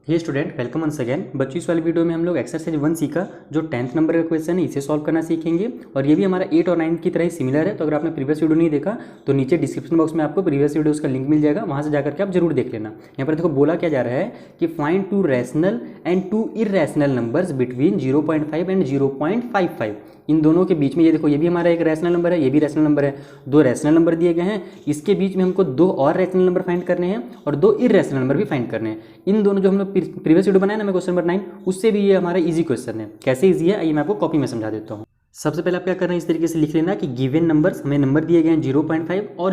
हे student, welcome once again. बच्चों, इस वाली वीडियो में हम लोग एक्सरसाइज 1 सी का जो 10th नंबर का क्वेश्चन है इसे सॉल्व करना सीखेंगे। और ये भी हमारा 8 और 9 की तरह ही सिमिलर है। तो अगर आपने प्रीवियस वीडियो नहीं देखा तो नीचे डिस्क्रिप्शन बॉक्स में आपको प्रीवियस वीडियोस का लिंक मिल जाएगा, वहाँ से जाकर के आप जरूर देख लेना। यहाँ पर देखो बोला क्या जा रहा है कि find 2 rational and 2 irrational numbers between 0.5 and 0.55। इन दोनों के बीच में ये देखो, ये भी हमारा एक रैशनल नंबर है, ये भी रैशनल नंबर है। दो रैशनल नंबर दिए गए हैं, इसके बीच में हमको दो और रैशनल नंबर फाइंड करने हैं और दो इरैशनल नंबर भी फाइंड करने हैं। इन दोनों जो हम लोग प्रीवियस वीडियो बनाया ना मैं क्वेश्चन नंबर 9, उससे भी ये हमारा इजी क्वेश्चन है। कैसे इजी है आइए मैं आपको कॉपी में समझा देता हूँ। सबसे पहले आप क्या करना है, इस तरीके से लिख लेना कि गिवन नंबर्स, हमें नंबर दिए गए हैं 0.5 और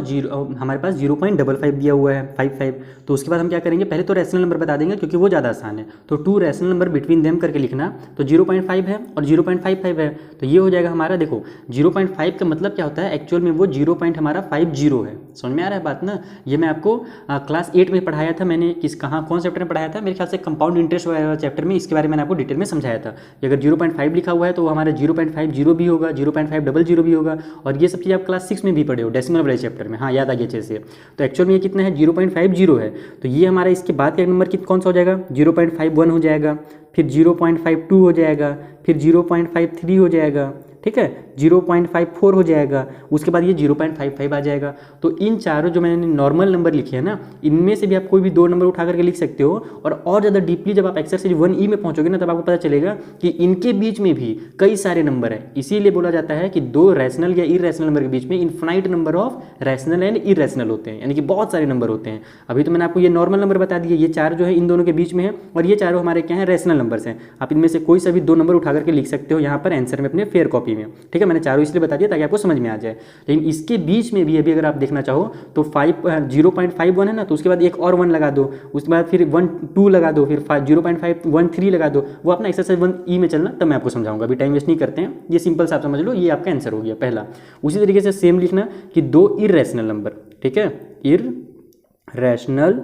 हमारे पास 0.55 दिया हुआ है 55। तो उसके बाद हम क्या करेंगे, पहले तो रैशनल नंबर बता देंगे क्योंकि वो ज़्यादा आसान है। तो 2 रैशनल नंबर बिटवीन देम करके लिखना। तो 0.5 है और 0.55 है, तो ये हो जाएगा हमारा। देखो 0.5 का मतलब क्या होता है, एक्चुअल में वो 0.50 है। समझ में आ रहा है बात ना। ये मैं आपको क्लास 8 में पढ़ाया था, मैंने कौन चैप्टर में पढ़ाया था, मेरे ख्याल से कंपाउंड इंटरेस्ट वाला चैप्टर में। इसके बारे में मैंने आपको डिटेल में समझाया था कि अगर 0.5 लिखा हुआ है तो वो हमारा 0.50 भी होगा, 0.500 भी होगा। और ये सब चीज़ आप क्लास 6 में भी पढ़े हो डेसिमल वाले चैप्टर में। हाँ, याद आ गया अच्छे से। तो एक्चुअल में ये कितना है, 0.50 है। तो ये हमारा इसके बाद का नंबर कौन सा हो जाएगा, 0.51 हो जाएगा, फिर 0.52 हो जाएगा, फिर 0.53 हो जाएगा, ठीक है, 0.54 हो जाएगा, उसके बाद ये 0.55 आ जाएगा। तो इन चारों जो मैंने नॉर्मल नंबर लिखे हैं ना, इनमें से भी आप कोई भी दो नंबर उठा करके लिख सकते हो। और ज़्यादा डीपली जब आप एक्सरसाइज 1E में पहुंचोगे ना, तब आपको पता चलेगा कि इनके बीच में भी कई सारे नंबर हैं। इसीलिए बोला जाता है कि दो रैशनल या इरैशनल नंबर के बीच में infinite number of rational and irrational होते हैं, यानी कि बहुत सारे नंबर होते हैं। अभी तो मैंने आपको ये नॉर्मल नंबर बता दिए, ये चार जो है इन दोनों के बीच में है, और ये चारों हमारे क्या है, रैशनल नंबर्स हैं। आप इनमें से कोई सा भी दो नंबर उठा करके लिख सकते हो यहाँ पर आंसर में अपने फेयर कॉपी में, ठीक है। मैंने चारों इसलिए बता दिया ताकि आपको समझ में आ जाए। लेकिन इसके बीच में भी अभी अगर आप देखना चाहो तो 0.51 है ना, तो उसके बाद एक और 1 लगा दो, उसके बाद फिर 1 2 लगा दो, फिर 0.513 लगा दो। वो अपना एक्सरसाइज 1E में चलना, तब मैं आपको समझाऊंगा। अभी टाइम वेस्ट नहीं करते हैं, ये सिंपल सा आप समझ लो, ये आपका आंसर हो गया पहला। उसी तरीके से सेम लिखना कि दो इरैशनल नंबर, ठीक है, इरैशनल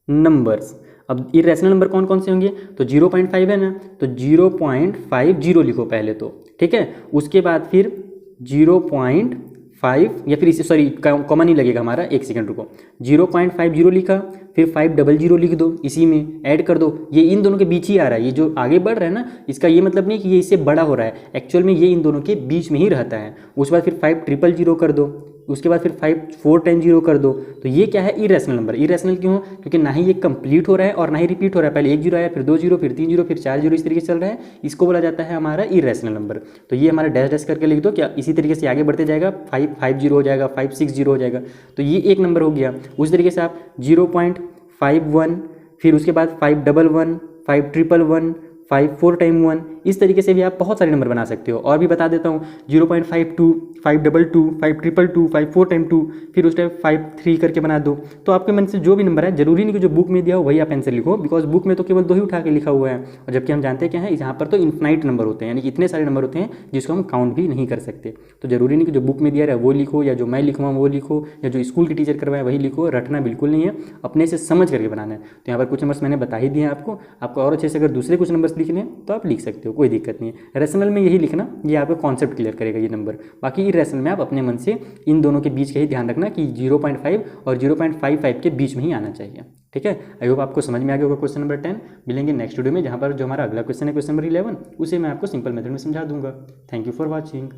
नंबर्स। अब इरैशनल नंबर कौन कौन से होंगे, तो 0.5 है ना, तो 0.50 लिखो पहले तो, ठीक है। उसके बाद फिर 0.5 या फिर इसे सॉरी कॉमन ही लगेगा हमारा, एक सेकंड रुको, 0.50 लिखा, फिर 500 लिख दो, इसी में ऐड कर दो। ये इन दोनों के बीच ही आ रहा है, ये जो आगे बढ़ रहा है ना, इसका ये मतलब नहीं कि ये इससे बड़ा हो रहा है, एक्चुअल में ये इन दोनों के बीच में ही रहता है। उसके बाद फिर 500 कर दो, उसके बाद फिर 5410 कर दो। तो ये क्या है, इरैशनल नंबर। इरैशनल क्यों, क्योंकि ना ही ये कंप्लीट हो रहा है और ना ही रिपीट हो रहा है। पहले 1 0 आया, फिर 2 0, फिर 3 0, फिर 4 0, इस तरीके से चल रहा है। इसको बोला जाता है हमारा इरैशनल नंबर। तो ये हमारा डैश डैश करके लिख दो, क्या इसी तरीके से आगे बढ़ते जाएगा, 550 हो जाएगा, 560 हो जाएगा। तो ये एक नंबर हो गया। उसी तरीके से आप 0.51, फिर उसके बाद 511, 5111, 54 इस तरीके से भी आप बहुत सारे नंबर बना सकते हो। और भी बता देता हूँ, 0.52, 522, 5222, 54 फिर उस टाइम 53 करके बना दो। तो आपके मन से जो भी नंबर है, जरूरी नहीं कि जो बुक में दिया हो वही आप आंसर लिखो, बिकॉज बुक में तो केवल 2 ही उठा के लिखा हुआ है। और जबकि हम जानते हैं क्या है, यहाँ पर तो इन्फिनाइट नंबर होते हैं, यानी कि इतने सारे नंबर होते हैं जिसको हम काउंट भी नहीं कर सकते। तो जरूरी नहीं कि जो बुक में दिया है वो लिखो, या जो मैं लिखूँ वो लिखो, या जो स्कूल के टीचर करवाए वही लिखो। रटना बिल्कुल नहीं है, अपने से समझ करके बनाना है। तो यहाँ पर कुछ नंबर्स मैंने बता ही दिए हैं आपको और अच्छे से अगर दूसरे कुछ नंबर्स लिखने हैं तो आप लिख सकते हो, कोई दिक्कत नहीं है। रैशनल में यही लिखना, ये आपका कॉन्सेप्ट क्लियर करेगा ये नंबर। बाकी इरैशनल में आप अपने मन से इन दोनों के बीच का ही ध्यान रखना कि 0.5 और 0.55 के बीच में ही आना चाहिए, ठीक है। आई होप आपको समझ में आ गया होगा क्वेश्चन नंबर 10। मिलेंगे नेक्स्ट वीडियो में, जहाँ पर जो हमारा अगला क्वेश्चन है, क्वेश्चन नंबर 11, उसे मैं आपको सिंपल मेथड में समझा दूंगा। Thank you for watching.